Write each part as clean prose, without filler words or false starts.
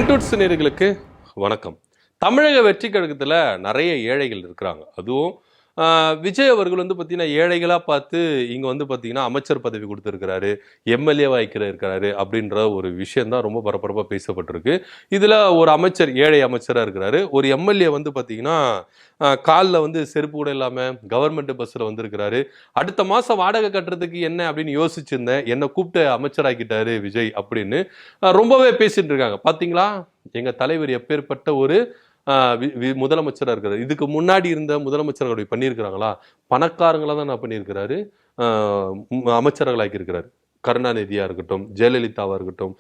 Truths நேயர்களுக்கு வணக்கம். தமிழக வெற்றி கழகத்தில் நிறைய ஏழைகள் இருக்கிறாங்க. அதுவும் விஜய் அவர்கள் வந்து பார்த்தீங்கன்னா ஏழைகளாக பார்த்து இங்கே வந்து பார்த்தீங்கன்னா அமைச்சர் பதவி கொடுத்துருக்கிறாரு, எம்எல்ஏவாக இருக்கிறாரு அப்படின்ற ஒரு விஷயம் தான் ரொம்ப பரபரப்பாக பேசப்பட்டிருக்கு. இதில் ஒரு அமைச்சர் ஏழை அமைச்சராக இருக்கிறாரு, ஒரு எம்எல்ஏ வந்து பார்த்தீங்கன்னா காலில் வந்து செருப்பு கூட இல்லாமல் கவர்மெண்ட் பஸ்ஸில் வந்திருக்கிறாரு. அடுத்த மாதம் வாடகை கட்டுறதுக்கு என்ன அப்படின்னு யோசிச்சிருந்தேன், என்னை கூப்பிட்டு அமைச்சராக்கிட்டாரு விஜய் அப்படின்னு ரொம்பவே பேசிட்டு இருக்காங்க. பார்த்தீங்களா, எங்கள் தலைவர் எப்பேற்பட்ட ஒரு முதலமைச்சராக இருக்கிறார். இதுக்கு முன்னாடி இருந்த முதலமைச்சர்கள் பண்ணியிருக்கிறாங்களா? பணக்காரங்களா தான் நான் பண்ணியிருக்கிறாரு, அமைச்சர்களாக்கி இருக்கிறாரு. கருணாநிதியா இருக்கட்டும், ஜெயலலிதாவா இருக்கட்டும்,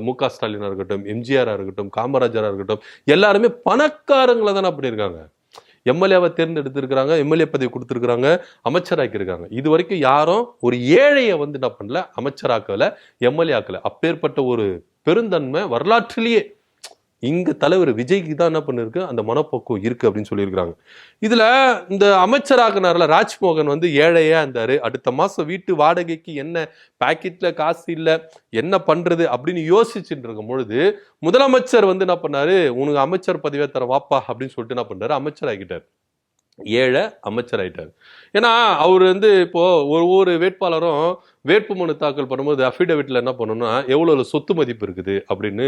மு.க. ஸ்டாலினா இருக்கட்டும், எம்ஜிஆரா இருக்கட்டும், காமராஜரா இருக்கட்டும், எல்லாருமே பணக்காரங்களை தானே பண்ணியிருக்காங்க. எம்எல்ஏவை தேர்ந்தெடுத்திருக்கிறாங்க, எம்எல்ஏ பதவி கொடுத்துருக்காங்க, அமைச்சராக்கியிருக்காங்க. இது வரைக்கும் யாரும் ஒரு ஏழையை வந்து என்ன பண்ணல, அமைச்சராக்கல, எம்எல்ஏ ஆக்கல. அப்பேற்பட்ட ஒரு பெருந்தன்மை வரலாற்றிலேயே இங்க தலைவர் விஜய்க்கு தான் என்ன பண்ணிருக்கு, அந்த மனப்போக்கம் இருக்கு அப்படின்னு சொல்லியிருக்காங்க. இதுல இந்த அமைச்சராகினார்ல ராஜ்மோகன் வந்து ஏழையா இருந்தாரு. அடுத்த மாசம் வீட்டு வாடகைக்கு என்ன பாக்கெட்ல காசு இல்லை, என்ன பண்றது அப்படின்னு யோசிச்சுட்டு இருக்கும் பொழுது முதலமைச்சர் வந்து என்ன பண்ணாரு, உனக்கு அமைச்சர் பதவியை தர வாப்பா அப்படின்னு சொல்லிட்டு என்ன பண்றாரு, அமைச்சர் ஆகிட்டார். ஏழை அமைச்சர் ஆயிட்டார். ஏன்னா அவர் வந்து இப்போ ஒவ்வொரு வேட்பாளரும் வேட்புமனு தாக்கல் பண்ணும்போது அஃபிடவிட்ல என்ன பண்ணணும்னா எவ்வளவு சொத்து மதிப்பு இருக்குது அப்படின்னு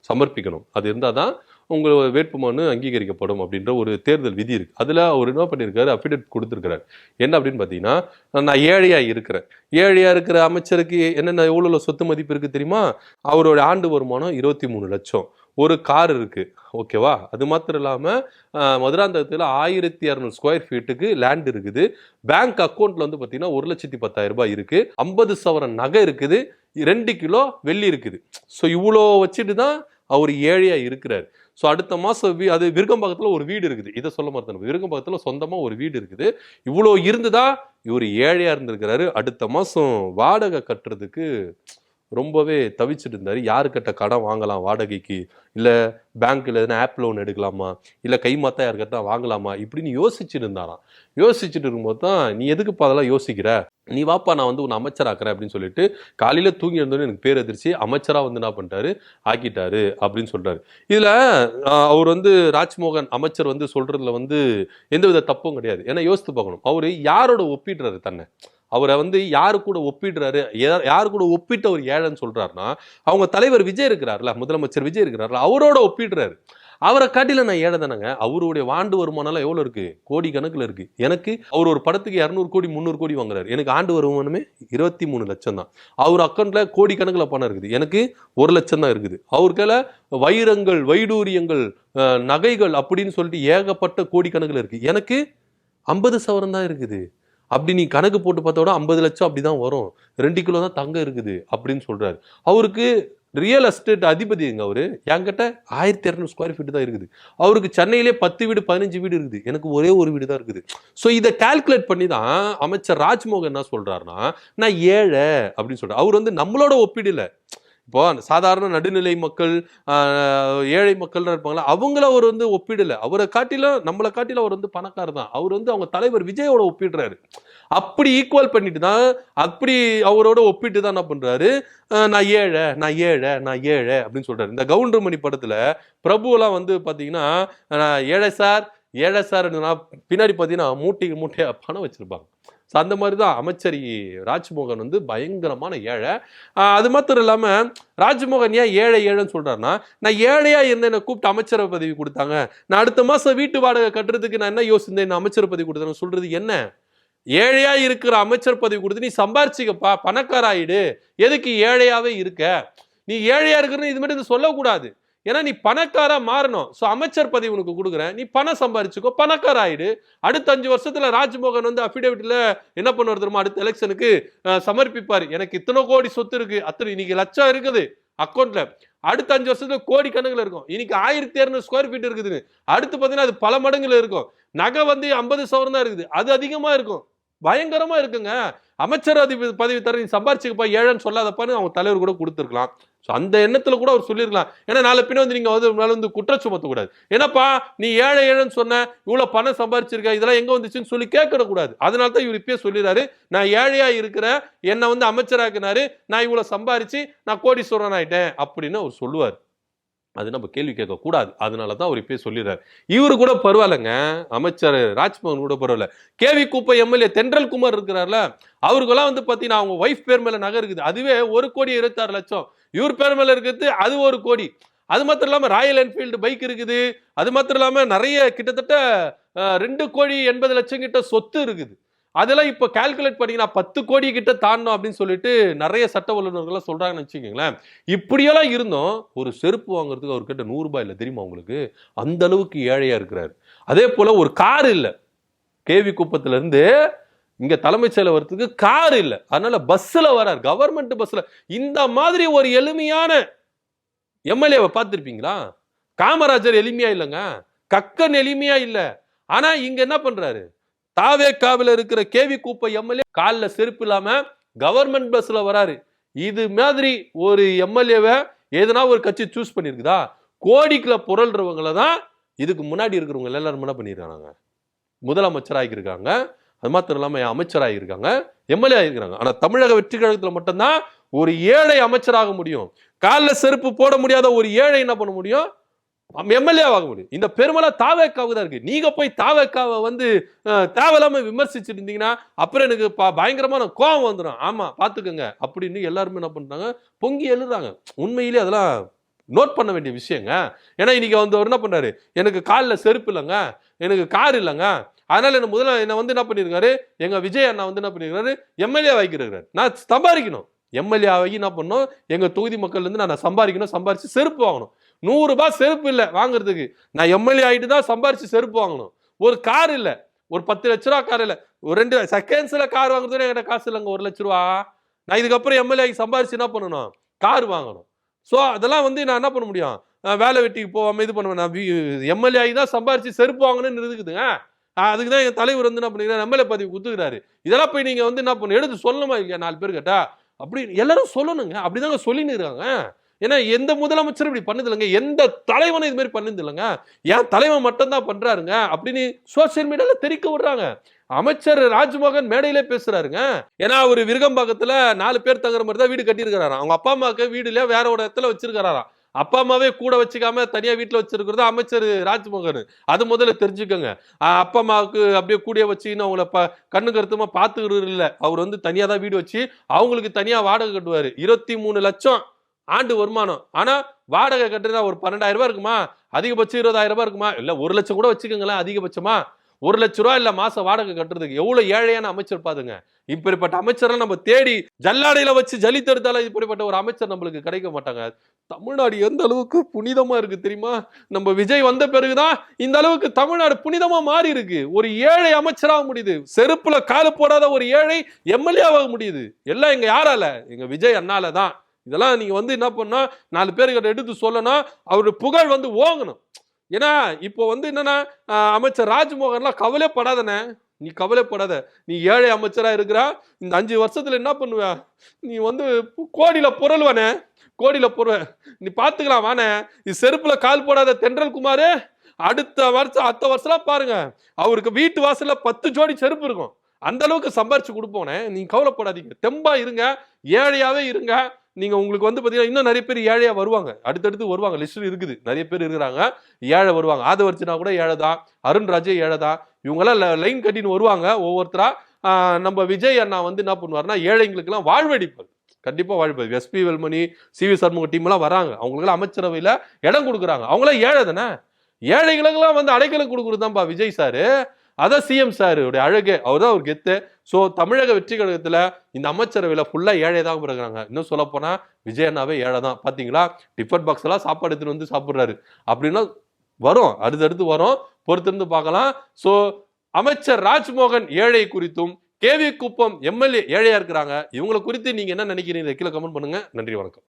சமர்ப்பிக்கணும். அது இருந்தால் தான் உங்கள் வேட்புமனு அங்கீகரிக்கப்படும் அப்படின்ற ஒரு தேர்தல் விதி இருக்கு. அதில் அவர் என்ன பண்ணியிருக்காரு, அஃபிடவிட் கொடுத்துருக்கிறார். என்ன அப்படின்னு பார்த்தீங்கன்னா, நான் ஏழையாக இருக்கிறேன். ஏழையாக இருக்கிற அமைச்சருக்கு என்னென்ன எவ்வளோ சொத்து மதிப்பு இருக்குது தெரியுமா? அவரோட ஆண்டு வருமானம் 23 லட்சம், ஒரு கார் இருக்கு, ஓகேவா? அது மாத்திரம் இல்லாமல் மதுராந்தகத்தில் 1200 ஸ்கொயர் ஃபீட்டுக்கு லேண்ட் இருக்குது. பேங்க் அக்கௌண்ட்ல வந்து பார்த்தீங்கன்னா 1,10,000 ரூபாய் இருக்கு. 50 சவரன் நகை இருக்குது, 2 கிலோ வெள்ளி இருக்குது. ஸோ இவ்வளோ வச்சுட்டு தான் அவர் ஏழையா இருக்கிறார். ஸோ அடுத்த மாதம் அது விருகம்பாக்கத்தில் ஒரு வீடு இருக்குது. இதை சொல்ல மாட்டேன், விருகம்பாக்கத்தில் சொந்தமாக ஒரு வீடு இருக்குது. இவ்வளோ இருந்துதான் இவர் ஏழையா இருந்திருக்கிறாரு. அடுத்த மாதம் வாடகை கட்டுறதுக்கு ரொம்பவே தவிச்சுட்டு இருந்தார். யாருக்கிட்ட கடன் வாங்கலாம் வாடகைக்கு, இல்லை பேங்க்கில் எதுனா ஆப் லோன் எடுக்கலாமா, இல்லை கை மாத்தா யாருக்கிட்ட வாங்கலாமா இப்படின்னு யோசிச்சுட்டு இருந்தாராம். யோசிச்சுட்டு இருக்கும்போது தான், நீ எதுக்குப்பா அதெல்லாம் யோசிக்கிற, நீ வாப்பா நான் வந்து உன்னை அமைச்சராக்குறேன் அப்படின்னு சொல்லிட்டு காலையில் தூங்கி இருந்தோன்னு எனக்கு பேர் எதிர்ச்சி அமைச்சராக வந்து என்ன பண்ணிட்டாரு, ஆக்கிட்டாரு அப்படின்னு சொல்றாரு. இதில் அவர் வந்து ராஜ்மோகன் அமைச்சர் வந்து சொல்றதுல வந்து எந்தவித தப்பும் கிடையாது. ஏன்னா யோசித்து பார்க்கணும், அவர் யாரோட ஒப்பிடுறாரு தன்னை, அவரை வந்து யாரு கூட ஒப்பிடுறாரு, யாரு கூட ஒப்பிட்டு அவர் ஏழைன்னு சொல்றாருன்னா அவங்க தலைவர் விஜய் இருக்கிறார்ல, முதலமைச்சர் விஜய் இருக்கிறார்ல, அவரோட ஒப்பிடுறாரு. அவரை காட்டில நான் ஏழை தானங்க. அவருடைய ஆண்டு வருமானம் எவ்வளவு இருக்கு, கோடி கணக்குல இருக்கு. எனக்கு அவர் ஒரு படத்துக்கு 200 கோடி 300 கோடி வாங்குறாரு, எனக்கு ஆண்டு வருமானமே 23 லட்சம் தான். அவர் அக்கௌண்ட்ல கோடி கணக்குல பணம் இருக்குது, எனக்கு 1 லட்சம் தான் இருக்குது. அவருக்கால வைரங்கள், வைடூரியங்கள், நகைகள் அப்படின்னு சொல்லிட்டு ஏகப்பட்ட கோடி கணக்குல இருக்கு, எனக்கு 50 சவரம் தான் இருக்குது. அப்படி நீ கணக்கு போட்டு பார்த்தோட 50 லட்சம் அப்படிதான் வரும், 2 கிலோ தான் தங்கம் இருக்குது அப்படின்னு சொல்றாரு. அவருக்கு ரியல் எஸ்டேட் அதிபதிங்க அவரு. என்கிட்ட 1200 ஸ்கொயர் ஃபீட் தான் இருக்குது. அவருக்கு சென்னையிலே 10 வீடு 15 வீடு இருக்குது, எனக்கு ஒரே ஒரு வீடு தான் இருக்குது. ஸோ இதை கால்குலேட் பண்ணி தான் அமைச்சர் ராஜ்மோகன் என்ன சொல்றாருன்னா, நான் ஏழை அப்படின்னு சொல்றாரு. அவர் வந்து நம்மளோட ஒப்பீடு. இப்போ சாதாரண நடுநிலை மக்கள், ஏழை மக்கள் இருப்பாங்களா, அவங்கள அவர் வந்து ஒப்பிடல. அவரை காட்டிலும் நம்மளை காட்டிலும் அவர் வந்து பணக்காரர் தான். அவர் வந்து அவங்க தலைவர் விஜயோட ஒப்பிடுறாரு. அப்படி ஈக்குவல் பண்ணிட்டு தான், அப்படி அவரோட ஒப்பிட்டு தான் என்ன பண்றாரு, நான் ஏழை நான் ஏழை நான் ஏழை அப்படின்னு சொல்றாரு. இந்த கவுண்டமணி படத்துல பிரபுலாம் வந்து பாத்தீங்கன்னா ஏழை சார் ஏழை சார் பின்னாடி பாத்தீங்கன்னா மூட்டைக்கு மூட்டையா பணம் வச்சிருப்பாங்க. ஸோ அந்த மாதிரி தான் அமைச்சர் ராஜ்மோகன் வந்து பயங்கரமான ஏழை. அது மாத்திரம் இல்லாமல் ராஜ்மோகன் ஏன் ஏழை ஏழைன்னு சொல்கிறாருன்னா, நான் ஏழையாக இருந்தேன், என்னை கூப்பிட்டு அமைச்சர் பதவி கொடுத்தாங்க, நான் அடுத்த மாதம் வீட்டு வாடகை கட்டுறதுக்கு நான் என்ன யோசிந்தேன், என்ன அமைச்சர் பதவி கொடுத்தாங்க சொல்கிறது என்ன? ஏழையா இருக்கிற அமைச்சர் பதவி கொடுத்து நீ சம்பாரிச்சிக்கப்பா, பணக்கார ஆயிடு, எதுக்கு ஏழையாவே இருக்க? நீ ஏழையா இருக்கிறன்னு இது மாதிரி சொல்லக்கூடாது. ஏன்னா நீ பணக்காரா மாறணும். ஸோ அமைச்சர் பதவி உனக்கு கொடுக்குறேன், நீ பணம் சம்பாரிச்சுக்கோ, பணக்கார ஆயிடு. அடுத்த 5 வருஷத்துல ராஜ்மோகன் வந்து அஃபிடவிட்ல என்ன பண்ணுவார் தெரியுமா, அடுத்த எலெக்ஷனுக்கு சமர்ப்பிப்பார், எனக்கு இத்தனை கோடி சொத்து இருக்கு, அத்தனை இன்னைக்கு லட்சம் இருக்குது அக்கௌண்ட்ல, அடுத்த 5 வருஷத்துல கோடி கணக்குல இருக்கும். இன்னைக்கு 1200 ஸ்கொயர் ஃபீட் இருக்குதுன்னு, அடுத்து பார்த்தீங்கன்னா அது பல மடங்குல இருக்கும். நகை வந்து 50 சவரம் தான் இருக்குது, அது அதிகமா இருக்கும், பயங்கரமா இருக்குங்க. அமைச்சர் பதவி தர நீ சம்பாரிச்சுக்கப்பா, ஏழைன்னு சொல்லாதப்பான்னு அவங்க தலைவர் கூட கொடுத்துருக்கலாம். ஸோ அந்த எண்ணத்துல கூட அவர் சொல்லியிருக்கலாம். ஏன்னா நாளை பின்ன வந்து நீங்க வந்து குற்றம் சுமத்தக்கூடாது. என்னப்பா நீ ஏழை ஏழைன்னு சொன்ன, இவ்வளவு பணம் சம்பாரிச்சிருக்க, இதெல்லாம் எங்க வந்துச்சுன்னு சொல்லி கேட்கக்கூடாது. அதனால தான் இவர் இப்பயே சொல்லிடுறாரு, நான் ஏழையா இருக்கிற, என்னை வந்து அமைச்சராக்குனாரு, நான் இவ்வளவு சம்பாரிச்சு நான் கோடீஸ்வரன் ஆயிட்டேன் அப்படின்னு அவர் சொல்லுவார். அது நம்ம கேள்வி கேட்க கூடாது. அதனாலதான் அவர் இப்பயே சொல்லிடுறாரு. இவரு கூட பரவாயில்லைங்க, அமைச்சர் ராஜ்மோகன் கூட பரவாயில்ல. கேவி குப்பை எம்எல்ஏ தென்றல் குமார் இருக்கிறார்ல, அவருக்கெல்லாம் வந்து பாத்தீங்கன்னா அவங்க ஒய்ஃப் பேர் மேல நகை இருக்குது, அதுவே 1,26,00,000. இவர் பேர் மேல இருக்கிறது அது 1 கோடி. அது மாத்திரம் இல்லாம ராயல் என்ஃபீல்டு பைக் இருக்குது. அது மாத்திரம் இல்லாம நிறைய கிட்டத்தட்ட 2,80,00,000 கிட்ட சொத்து இருக்குது. அதெல்லாம் இப்ப கால்குலேட் பண்ணீங்கன்னா 10 கோடி கிட்ட தாண்டணும் அப்படின்னு சொல்லிட்டு நிறைய சட்ட வல்லுநர்கள் சொல்றாங்கன்னு வச்சுக்கோங்களேன். இப்படியெல்லாம் இருந்தோம் ஒரு செருப்பு வாங்குறதுக்கு அவர்கிட்ட 100 ரூபாய் இல்லை தெரியுமா உங்களுக்கு? அந்த அளவுக்கு ஏழையா இருக்கிறாரு. அதே போல ஒரு கார் இல்ல, கேவி குப்பத்துல இருந்து இங்க தலைமைச் செயலர் வரதுக்கு கார் இல்ல, அதனால பஸ்ல வரார், கவர்மெண்ட் பஸ்ல. இந்த மாதிரி ஒரு எளிமையான எம்எல்ஏவை பார்த்திருப்பீங்களா? காமராஜர் எளிமையா இல்லைங்க, கக்கன் எளிமையா இல்ல. ஆனா இங்க என்ன பண்றாரு? தாவேக்காவில இருக்கிற கேவி குப்பை எம்எல்ஏ கால்ல செருப்பு இல்லாம கவர்மெண்ட் பஸ்ல வராரு. இது மாதிரி ஒரு எம்எல்ஏவை எதனா ஒரு கட்சி சூஸ் பண்ணிருக்குதா? கோடிக்குள்ள புரள்றவங்களை தான் இதுக்கு முன்னாடி இருக்கிறவங்க எல்லாரும் என்ன பண்ணிருக்காங்க, முதலமைச்சர் ஆகியிருக்காங்க. அது மாத்திரம் இல்லாம அமைச்சர் ஆகியிருக்காங்க, எம்எல்ஏ ஆகிருக்காங்க. ஆனா தமிழக வெற்றி கழகத்துல மட்டும்தான் ஒரு ஏழை அமைச்சராக முடியும். காலில் செருப்பு போட முடியாத ஒரு ஏழை என்ன பண்ண முடியும்? எம்எல்ஏ ஆக முடியும். இந்த பெருமளா தாவேக்காவுக்கு தான் இருக்கு. நீங்க போய் தாவேக்காவை வந்து தேவையில்லாம விமர்சிச்சுட்டு இருந்தீங்கன்னா அப்புறம் எனக்கு பயங்கரமான கோபம் வந்துடும். ஆமா பாத்துக்கோங்க அப்படின்னு எல்லாருமே என்ன பண்றாங்க, பொங்கி எழுதுறாங்க. உண்மையிலேயே அதெல்லாம் நோட் பண்ண வேண்டிய விஷயங்க. ஏன்னா இன்னைக்கு வந்து அவர் என்ன பண்றாரு, எனக்கு காலில் செருப்பு இல்லைங்க, எனக்கு கார் இல்லைங்க, அதனால என்ன முதல்ல என்ன வந்து என்ன பண்ணிருக்காரு, எங்க விஜய் அண்ணா வந்து என்ன பண்ணிருக்காரு, எம்எல்ஏ வாங்கிக்கிறாரு. நான் சம்பாதிக்கணும், எம்எல்ஏ ஆகி என்ன பண்ணணும், எங்க தொகுதி மக்கள் இருந்து நான் சம்பாதிக்கணும், சம்பாரிச்சு செருப்பு வாங்கணும். 100 ரூபாய் செருப்பு இல்ல வாங்குறதுக்கு, நான் எம்எல்ஏ ஆகிட்டு தான் சம்பாரிச்சு செருப்பு வாங்கணும். ஒரு கார் இல்ல, ஒரு 10 லட்ச ரூபா கார் இல்ல, ஒரு 2 செகண்ட்ஸ்ல கார் வாங்குறதுல என்கிட்ட காசு இல்லைங்க 1 லட்ச ரூபா. நான் இதுக்கப்புறம் எம்எல்ஏ ஆகி சம்பாரிச்சு என்ன பண்ணணும், கார் வாங்கணும். ஸோ அதெல்லாம் வந்து நான் என்ன பண்ண முடியும், வேலை வெட்டிக்கு போகாம இது பண்ணுவேன். நான் எம்எல்ஏ ஆகி தான் சம்பாரிச்சு செருப்பு வாங்கணும்னு இருக்குதுங்க. அதுக்கு தான் என் தலைவர் வந்து என்ன பண்ணிக்கிறார், எம்எல்ஏ பதவி கொடுத்துக்கிறாரு. இதெல்லாம் போய் நீங்க வந்து என்ன பண்ண எடுத்து சொல்லணுமா இல்லையா? 4 பேர் கேட்டா அப்படி எல்லாரும் சொல்லணுங்க. அப்படிதாங்க சொல்லின்னு இருக்காங்க. ஏன்னா எந்த முதலமைச்சரும் இப்படி பண்ணது இல்லைங்க, எந்த தலைவனும் இது மாதிரி பண்ணது இல்லைங்க. ஏன் தலைவன் மட்டும் தான் பண்றாருங்க அப்படின்னு சோசியல் மீடியால தெரிவிக்க விடுறாங்க. அமைச்சர் ராஜ்மோகன் மேடையிலே பேசுறாருங்க. ஏன்னா அவர் விருகம்பாக்கத்துல 4 பேர் தங்குற மாதிரி தான் வீடு கட்டியிருக்கிறாராம். அவங்க அப்பா அம்மாவுக்கு வீடுல வேற ஒரு இடத்துல வச்சிருக்காராம். அப்பா அம்மாவே கூட வச்சுக்காம தனியா வீட்டுல வச்சிருக்கிறது அமைச்சர் ராஜ்மோகன். அது முதல்ல தெரிஞ்சுக்கோங்க. அப்பா அம்மாவுக்கு அப்படியே கூடிய வச்சுன்னு அவங்கள கண்ணு கருத்துமா பாத்துக்கிறது இல்ல. அவர் வந்து தனியா தான் வீடு வச்சு அவங்களுக்கு தனியா வாடகை கட்டுவாரு. 23 லட்சம் ஆண்டு வருமானம். ஆனா வாடகை கட்டுறதா ஒரு 12,000 ரூபாய் இருக்குமா, அதிகபட்சம் 20,000 ரூபாய் இருக்குமா, இல்ல 1 லட்சம் கூட வச்சுக்கோங்களேன். அதிகபட்சமா 1 லட்ச ரூபாய் இல்ல மாசம் வாடகை கட்டுறதுக்கு எவ்வளவு ஏழையான அமைச்சர் பாருங்க. இப்படிப்பட்ட அமைச்சரெல்லாம் நம்ம தேடி ஜல்லாடையில வச்சு ஜலி தடுத்தாலும் இப்படிப்பட்ட ஒரு அமைச்சர் நம்மளுக்கு கிடைக்க மாட்டாங்க. தமிழ்நாடு எந்த அளவுக்கு புனிதமா இருக்கு தெரியுமா? நம்ம விஜய் வந்த பிறகுதான் இந்த அளவுக்கு தமிழ்நாடு புனிதமா மாறி இருக்கு. ஒரு ஏழை அமைச்சராக முடியுது, செருப்புல காலு போடாத ஒரு ஏழை எம்எல்ஏ ஆக முடியுது. எல்லாம் எங்க யாரால, எங்க விஜய் அண்ணால தான். இதெல்லாம் நீங்க வந்து என்ன பண்ணா 4 பேர்கிட்ட எடுத்து சொல்லணும், அவருடைய புகழ் வந்து ஓங்கணும். ஏன்னா இப்போ வந்து என்னன்னா அமைச்சர் ராஜ்மோகன்லாம் கவலைப்படாதனே, நீ கவலைப்படாத, நீ ஏழை அமைச்சரா இருக்கிறா, இந்த 5 வருஷத்துல என்ன பண்ணுவ, நீ வந்து கோடியில பொருள்வானே, கோடியில பொருள் நீ பாத்துக்கலாம் வானே. இது செருப்புல கால் போடாத தென்றல் குமாரு அடுத்த வருஷம் பாருங்க, அவருக்கு வீட்டு வாசல்ல 10 ஜோடி செருப்பு இருக்கும். அந்த அளவுக்கு சம்பாரிச்சு கொடுப்போனே, நீங்க கவலைப்படாதீங்க, தெம்பா இருங்க, ஏழையாவே இருங்க. நீங்க உங்களுக்கு வந்து பாத்தீங்கன்னா இன்னும் நிறைய பேர் ஏழையா வருவாங்க, அடுத்தடுத்து வருவாங்க, லிஸ்ட் இருக்குது, நிறைய பேர் இருக்கிறாங்க ஏழை வருவாங்க. ஆதவர்ச்சினா கூட ஏழை தான், அருண்ராஜே ஏழை தான். இவங்கெல்லாம் லைன் கட்டின்னு வருவாங்க ஒவ்வொருத்தரா. நம்ம விஜய் அண்ணா வந்து என்ன பண்ணுவாருன்னா ஏழைங்களுக்கு எல்லாம் வாழ்வடிப்பார், கண்டிப்பா வாழ்வார். எஸ்பி வெல்மணி, சிவி சண்முக டீம் எல்லாம் வராங்க, அவங்களுக்கு அமைச்சரவையில இடம் கொடுக்குறாங்க. அவங்களாம் ஏழை தானே, ஏழைகளுக்கெல்லாம் வந்து அடைக்கலம் கொடுக்குறதுதான்ப்பா விஜய் சாரு. அதான் சிஎம் சார் அழகு, அவர் தான் ஒரு கெத்து. ஸோ தமிழக வெற்றி கழகத்துல இந்த அமைச்சரவையில ஃபுல்லா ஏழை தான் இருக்கிறாங்க. இன்னும் சொல்ல போனா விஜய் அண்ணாவே ஏழை தான். பாத்தீங்களா, டிஃபன் பாக்ஸ் எல்லாம் சாப்பாடு எடுத்துட்டு வந்து சாப்பிடுறாரு. அப்படின்னா வரும், அடுத்தடுத்து வரும், பொறுத்திருந்து பார்க்கலாம். ஸோ அமைச்சர் ராஜ்மோகன் ஏழை குறித்தும் கேவி குப்பம் எம்எல்ஏ ஏழையா இருக்கிறாங்க, இவங்களை குறித்து நீங்க என்ன நினைக்கிறீங்க கீழே கமெண்ட் பண்ணுங்க. நன்றி, வணக்கம்.